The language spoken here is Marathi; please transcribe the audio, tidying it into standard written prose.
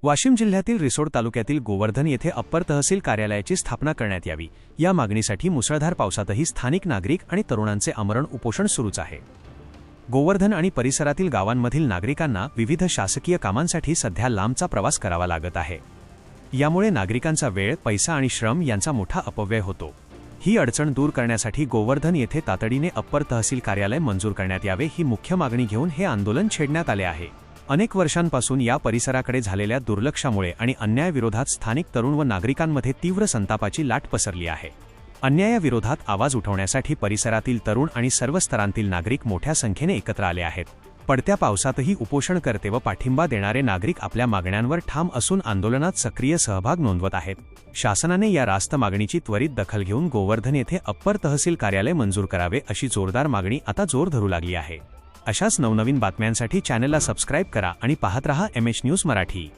वाशिम जिल्ह्यातील रिसोड तालुक्यातील गोवर्धन येथे अप्पर तहसील कार्यालयाची स्थापना करण्यात यावी या मागणीसाठी मुसळधार पावसातही स्थानिक नागरिक आणि तरुणांचे आमरण उपोषण सुरूच आहे। गोवर्धन आणि परिसरातील गावांमधील नागरिकांना विविध शासकीय कामांसाठी सध्या लांबचा प्रवास करावा लागत आहे। यामुळे नागरिकांचा वेळ, पैसा आणि श्रम यांचा मोठा अपव्यय होतो। ही अडचण दूर करण्यासाठी गोवर्धन येथे तातडीने अप्पर तहसील कार्यालय मंजूर करण्यात यावे ही मुख्य मागणी घेऊन हे आंदोलन छेडण्यात आले आहे। अनेक वर्षांपासून या परिसराकडे झालेल्या दुर्लक्षामुळे आणि अन्यायाविरोधात स्थानिक तरुण व नागरिकांमध्ये तीव्र संतापाची लाट पसरली आहे। अन्यायाविरोधात आवाज उठवण्यासाठी परिसरातील तरुण आणि सर्व स्तरांतील नागरिक मोठ्या संख्येने एकत्र आले आहेत। पडत्या पावसातही उपोषणकर्ते व पाठिंबा देणारे नागरिक आपल्या मागण्यांवर ठाम असून आंदोलनात सक्रिय सहभाग नोंदवत आहेत। शासनाने या रास्त मागणीची त्वरित दखल घेऊन गोवर्धन येथे अप्पर तहसील कार्यालय मंजूर करावे अशी जोरदार मागणी आता जोर धरू लागली आहे। अशाच नवनवीन बातम्यांसाठी चॅनलला सबस्क्राइब करा आणि पाहत रहा MH न्यूज मराठी।